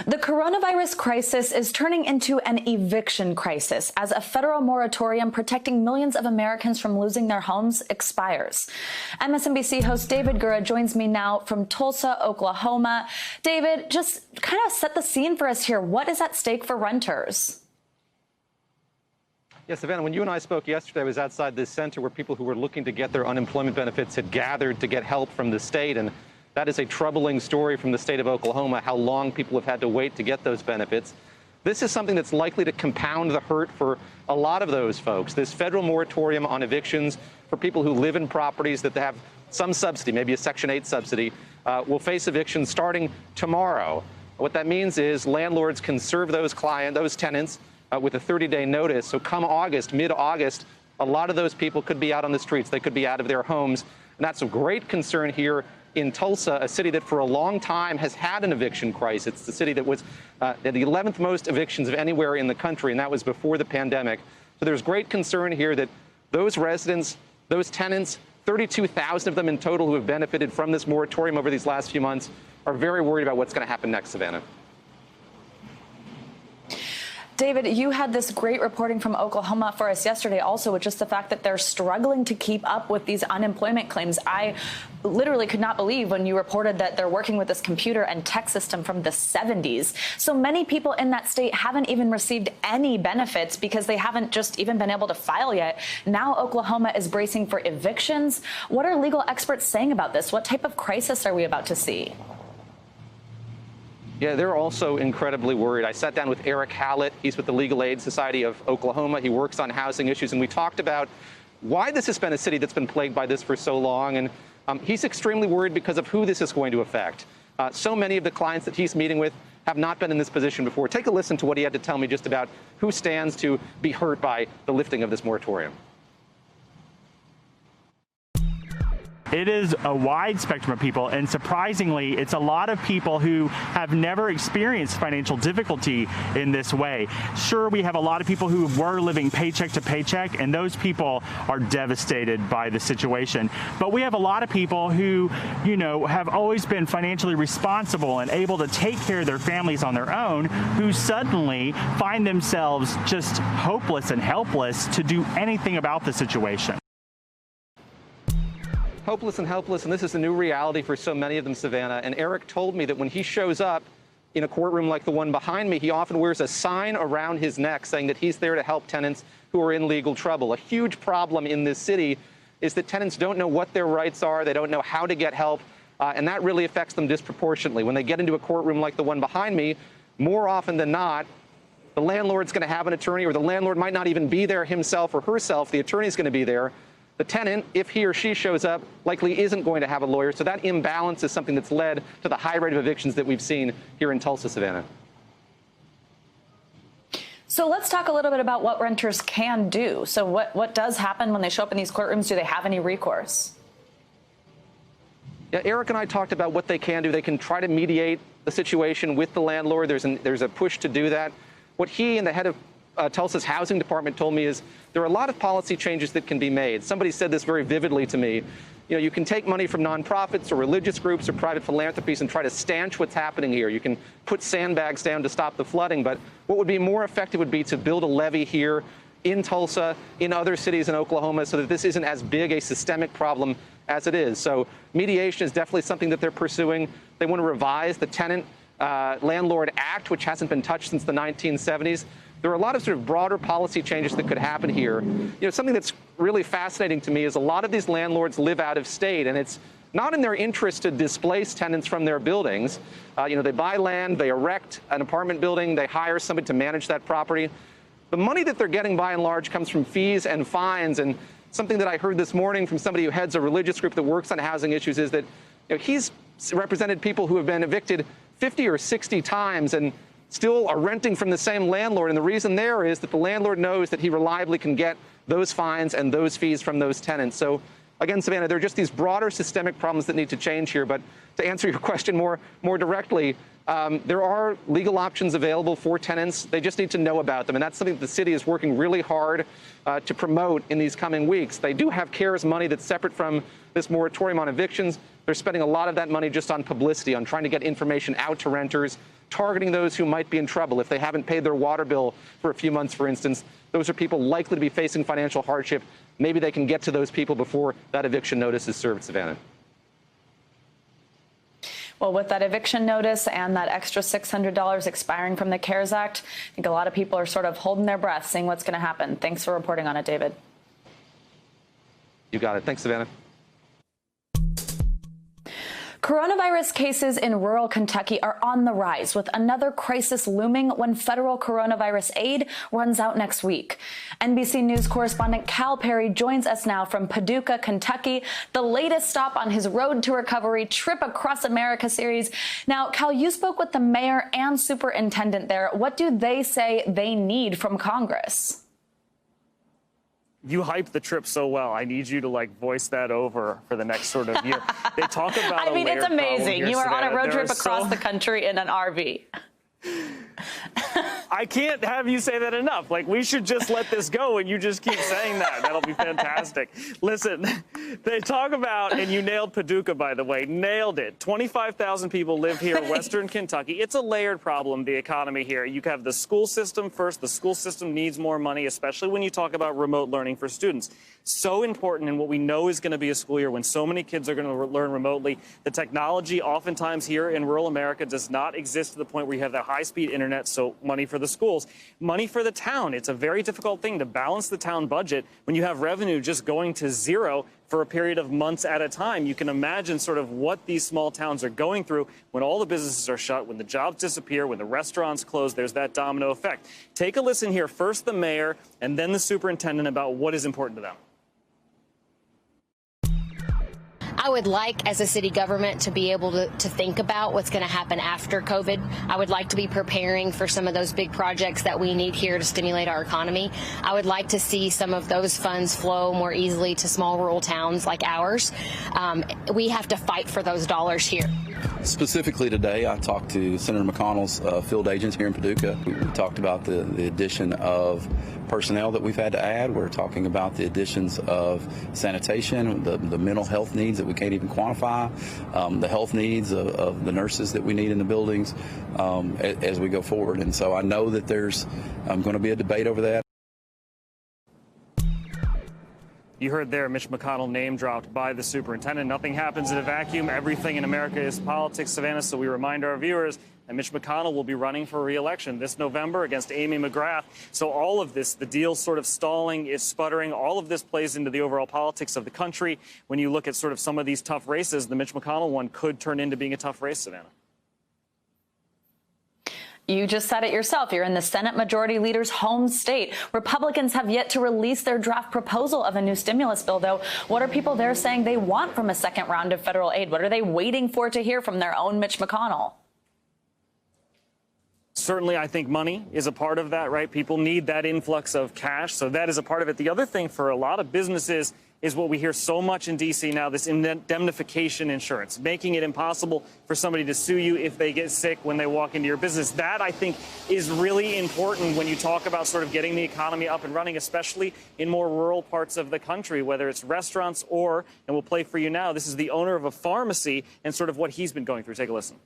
The coronavirus crisis is turning into an eviction crisis as a federal moratorium protecting millions of Americans from losing their homes expires. MSNBC host David Gura joins me now from Tulsa, Oklahoma. David, just kind of set the scene for us here. What is at stake for renters? Yes, Savannah, when you and I spoke yesterday, I was outside this center where people who were looking to get their unemployment benefits had gathered to get help from the state. And that is a troubling story from the state of Oklahoma, how long people have had to wait to get those benefits. This is something that's likely to compound the hurt for a lot of those folks. This federal moratorium on evictions for people who live in properties that have some subsidy, maybe a Section 8 subsidy, will face evictions starting tomorrow. What that means is landlords can serve those tenants with a 30-day notice. So come August, mid-August, a lot of those people could be out on the streets. They could be out of their homes. And that's of great concern here in Tulsa, a city that for a long time has had an eviction crisis. It's the city that was the 11th most evictions of anywhere in the country, and that was before the pandemic. So there's great concern here that those residents, those tenants, 32,000 of them in total who have benefited from this moratorium over these last few months, are very worried about what's going to happen next, Savannah. David, you had this great reporting from Oklahoma for us yesterday also with just the fact that they're struggling to keep up with these unemployment claims. I literally could not believe when you reported that they're working with this computer and tech system from the 70s. So many people in that state haven't even received any benefits because they haven't just even been able to file yet. Now Oklahoma is bracing for evictions. What are legal experts saying about this? What type of crisis are we about to see? Yeah, they're also incredibly worried. I sat down with Eric Hallett. He's with the Legal Aid Society of Oklahoma. He works on housing issues, and we talked about why this has been a city that's been plagued by this for so long. And he's extremely worried because of who this is going to affect. So many of the clients that he's meeting with have not been in this position before. Take a listen to what he had to tell me just about who stands to be hurt by the lifting of this moratorium. It is a wide spectrum of people, and surprisingly, it's a lot of people who have never experienced financial difficulty in this way. Sure, we have a lot of people who were living paycheck to paycheck, and those people are devastated by the situation. But we have a lot of people who, you know, have always been financially responsible and able to take care of their families on their own, who suddenly find themselves just hopeless and helpless to do anything about the situation. Hopeless and helpless, and this is a new reality for so many of them, Savannah. And Eric told me that when he shows up in a courtroom like the one behind me, he often wears a sign around his neck saying that he's there to help tenants who are in legal trouble. A huge problem in this city is that tenants don't know what their rights are, they don't know how to get help, and that really affects them disproportionately. When they get into a courtroom like the one behind me, more often than not, the landlord's going to have an attorney, or the landlord might not even be there himself or herself. The attorney's going to be there. The tenant, if he or she shows up, likely isn't going to have a lawyer. So that imbalance is something that's led to the high rate of evictions that we've seen here in Tulsa, Savannah. So let's talk a little bit about what renters can do. So what does happen when they show up in these courtrooms? Do they have any recourse? Yeah, Eric and I talked about what they can do. They can try to mediate the situation with the landlord. There's a push to do that. What he and the head of Tulsa's housing department told me is there are a lot of policy changes that can be made. Somebody said this very vividly to me. You know, you can take money from nonprofits or religious groups or private philanthropies and try to stanch what's happening here. You can put sandbags down to stop the flooding, but what would be more effective would be to build a levee here in Tulsa, in other cities in Oklahoma, so that this isn't as big a systemic problem as it is. So mediation is definitely something that they're pursuing. They want to revise the Tenant Landlord Act, which hasn't been touched since the 1970s. There are a lot of sort of broader policy changes that could happen here. You know, something that's really fascinating to me is a lot of these landlords live out of state, and it's not in their interest to displace tenants from their buildings. You know, they buy land, they erect an apartment building, they hire somebody to manage that property. The money that they're getting by and large comes from fees and fines, and something that I heard this morning from somebody who heads a religious group that works on housing issues is that, you know, he's represented people who have been evicted 50 or 60 times and still are renting from the same landlord. And the reason there is that the landlord knows that he reliably can get those fines and those fees from those tenants. So again, Savannah, there are just these broader systemic problems that need to change here. But to answer your question more directly, there are legal options available for tenants. They just need to know about them. And that's something that the city is working really hard to promote in these coming weeks. They do have CARES money that's separate from this moratorium on evictions, but They're spending a lot of that money just on publicity, on trying to get information out to renters, targeting those who might be in trouble. If they haven't paid their water bill for a few months, for instance, those are people likely to be facing financial hardship. Maybe they can get to those people before that eviction notice is served, Savannah. Well, with that eviction notice and that extra $600 expiring from the CARES Act, I think a lot of people are sort of holding their breath, seeing what's going to happen. Thanks for reporting on it, David. You got it. Thanks, Savannah. Coronavirus cases in rural Kentucky are on the rise, with another crisis looming when federal coronavirus aid runs out next week. NBC News correspondent Cal Perry joins us now from Paducah, Kentucky, the latest stop on his Road to Recovery Trip Across America series. Now, Cal, you spoke with the mayor and superintendent there. What do they say they need from Congress? You hype the trip so well. I need you to voice that over for the next sort of year. They talk about I mean, it's amazing. You are on a road trip across so the country in an RV. I can't have you say that enough. We should just let this go and you just keep saying that. That'll be fantastic. Listen, they talk about, and you nailed Paducah, by the way, nailed it. 25,000 people live here in Western Kentucky. It's a layered problem, the economy here. You have the school system first. The school system needs more money, especially when you talk about remote learning for students. So important in what we know is going to be a school year when so many kids are going to learn remotely. The technology oftentimes here in rural America does not exist to the point where you have that high-speed internet, so money for the schools, money for the town. It's a very difficult thing to balance the town budget when you have revenue just going to zero for a period of months at a time. You can imagine sort of what these small towns are going through when all the businesses are shut, when the jobs disappear, when the restaurants close. There's that domino effect. Take a listen here. First the mayor and then the superintendent about what is important to them. I would like, as a city government, to be able to think about what's going to happen after COVID. I would like to be preparing for some of those big projects that we need here to stimulate our economy. I would like to see some of those funds flow more easily to small rural towns like ours. We have to fight for those dollars here. Specifically today, I talked to Senator McConnell's field agents here in Paducah. We talked about the addition of personnel that we've had to add. We're talking about the additions of sanitation, the mental health needs that we can't even quantify, the health needs of the nurses that we need in the buildings as we go forward. And so I know that there's going to be a debate over that. You heard there Mitch McConnell name dropped by the superintendent. Nothing happens in a vacuum. Everything in America is politics, Savannah. So we remind our viewers that Mitch McConnell will be running for re-election this November against Amy McGrath. So all of this, the deal sort of stalling, is sputtering. All of this plays into the overall politics of the country. When you look at sort of some of these tough races, the Mitch McConnell one could turn into being a tough race, Savannah. You just said it yourself. You're in the Senate Majority Leader's home state. Republicans have yet to release their draft proposal of a new stimulus bill, though. What are people there saying they want from a second round of federal aid? What are they waiting for to hear from their own Mitch McConnell? Certainly, I think money is a part of that, right? People need that influx of cash, so that is a part of it. The other thing for a lot of businesses is what we hear so much in D.C. now, this indemnification insurance, making it impossible for somebody to sue you if they get sick when they walk into your business. That, I think, is really important when you talk about sort of getting the economy up and running, especially in more rural parts of the country, whether it's restaurants or, and we'll play for you now, this is the owner of a pharmacy and sort of what he's been going through. Take a listen.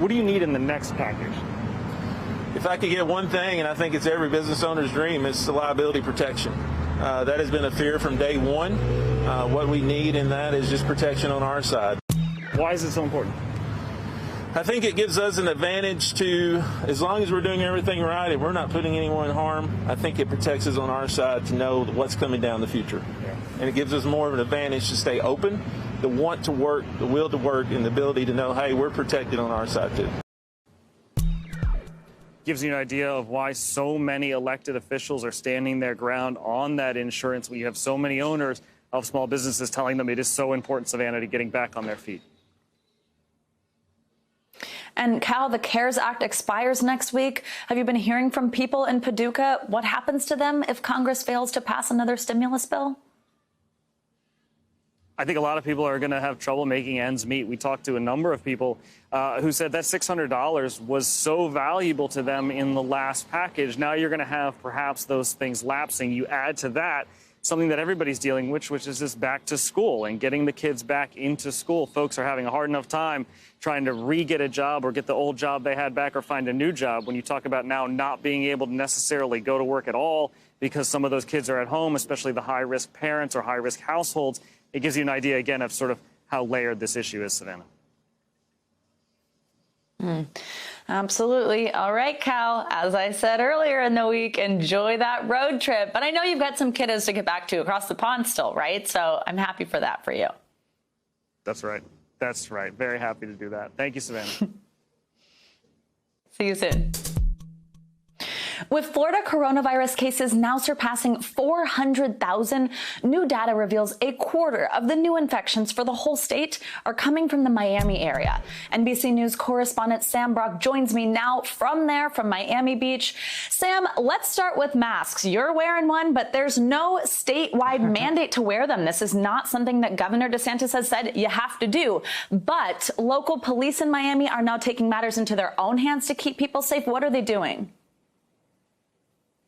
What do you need in the next package? If I could get one thing, and I think it's every business owner's dream, it's the liability protection. That has been a fear from day one. What we need in that is just protection on our side. Why is it so important? I think it gives us an advantage to, as long as we're doing everything right and we're not putting anyone in harm, I think it protects us on our side to know what's coming down the future. Yeah. And it gives us more of an advantage to stay open, the want to work, the will to work, and the ability to know, hey, we're protected on our side too. Gives you an idea of why so many elected officials are standing their ground on that insurance when you have so many owners of small businesses telling them it is so important, Savannah, to getting back on their feet. And Cal, the CARES Act expires next week. Have you been hearing from people in Paducah? What happens to them if Congress fails to pass another stimulus bill? I think a lot of people are going to have trouble making ends meet. We talked to a number of people who said that $600 was so valuable to them in the last package. Now you're going to have perhaps those things lapsing. You add to that something that everybody's dealing with, which is this back to school and getting the kids back into school. Folks are having a hard enough time trying to re-get a job or get the old job they had back or find a new job. When you talk about now not being able to necessarily go to work at all because some of those kids are at home, especially the high-risk parents or high-risk households, it gives you an idea, again, of sort of how layered this issue is, Savannah. Absolutely. All right, Cal, as I said earlier in the week, enjoy that road trip. But I know you've got some kiddos to get back to across the pond still, right? So I'm happy for that for you. That's right. That's right. Very happy to do that. Thank you, Savannah. See you soon. With Florida coronavirus cases now surpassing 400,000, new data reveals a quarter of the new infections for the whole state are coming from the Miami area. NBC News correspondent Sam Brock joins me now from Miami Beach. Sam, let's start with masks. You're wearing one, but there's no statewide mandate to wear them. This is not something that Governor DeSantis has said you have to do. But local police in Miami are now taking matters into their own hands to keep people safe. What are they doing?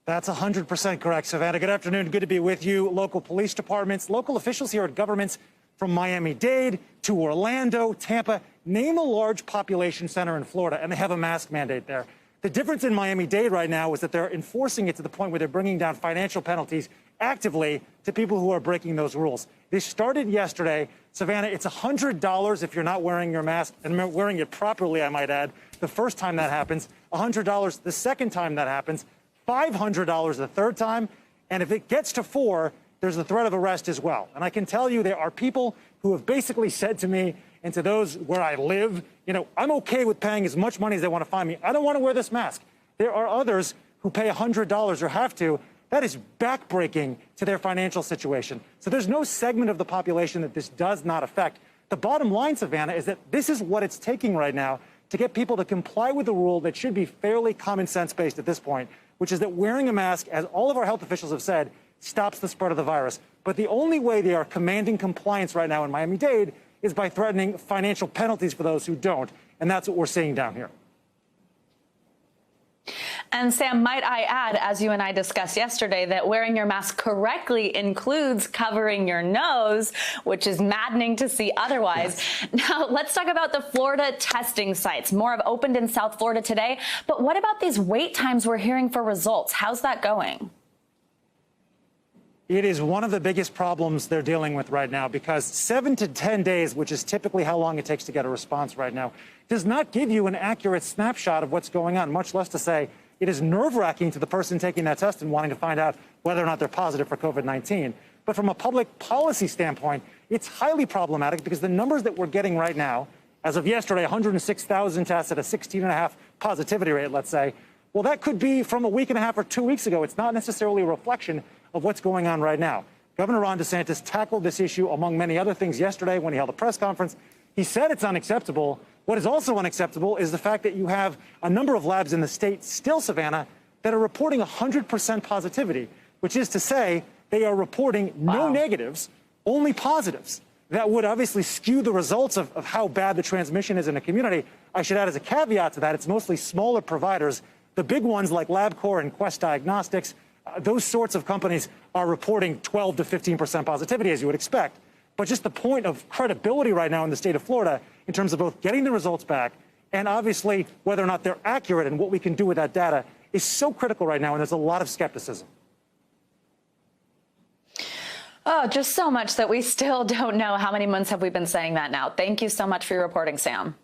That's 100% correct, Savannah. Good afternoon. Good to be with you. Local police departments, local officials here at governments from Miami-Dade to Orlando, Tampa, name a large population center in Florida, and they have a mask mandate there. The difference in Miami-Dade right now is that they're enforcing it to the point where they're bringing down financial penalties actively to people who are breaking those rules. This started yesterday. Savannah, it's $100 if you're not wearing your mask and wearing it properly, I might add, the first time that happens, $100 the second time that happens, $500 the third time, and if it gets to $400, there's the threat of arrest as well. And I can tell you there are people who have basically said to me and to those where I live, you know, I'm okay with paying as much money as they want to fine me. I don't want to wear this mask. There are others who pay $100 or have to. That is backbreaking to their financial situation. So there's no segment of the population that this does not affect. The bottom line, Savannah, is that this is what it's taking right now to get people to comply with the rule that should be fairly common sense based at this point, which is that wearing a mask, as all of our health officials have said, stops the spread of the virus. But the only way they are commanding compliance right now in Miami-Dade is by threatening financial penalties for those who don't. And that's what we're seeing down here. And Sam, might I add, as you and I discussed yesterday, that wearing your mask correctly includes covering your nose, which is maddening to see otherwise. Yes. Now, let's talk about the Florida testing sites. More have opened in South Florida today. But what about these wait times we're hearing for results? How's that going? It is one of the biggest problems they're dealing with right now because 7 to 10 days, which is typically how long it takes to get a response right now, does not give you an accurate snapshot of what's going on, much less to say it is nerve-wracking to the person taking that test and wanting to find out whether or not they're positive for COVID-19. But from a public policy standpoint, it's highly problematic because the numbers that we're getting right now, as of yesterday, 106,000 tests at a 16.5 positivity rate, let's say, well, that could be from a week and a half or 2 weeks ago. It's not necessarily a reflection of what's going on right now. Governor Ron DeSantis tackled this issue, among many other things, yesterday when he held a press conference. He said it's unacceptable. What is also unacceptable is the fact that you have a number of labs in the state still, Savannah, that are reporting 100% positivity, which is to say they are reporting no negatives, only positives. That would obviously skew the results of how bad the transmission is in a community. I should add as a caveat to that, it's mostly smaller providers. The big ones like LabCorp and Quest Diagnostics, those sorts of companies are reporting 12 to 15% positivity, as you would expect. But just the point of credibility right now in the state of Florida in terms of both getting the results back and obviously whether or not they're accurate and what we can do with that data is so critical right now, and there's a lot of skepticism. Oh, just so much that we still don't know. How many months have we been saying that now? Thank you so much for your reporting, Sam.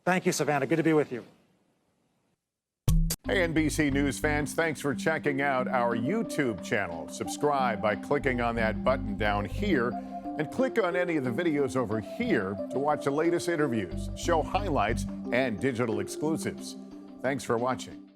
Thank you, Savannah. Good to be with you. Hey, NBC News fans, thanks for checking out our YouTube channel. Subscribe by clicking on that button down here and click on any of the videos over here to watch the latest interviews, show highlights, and digital exclusives. Thanks for watching.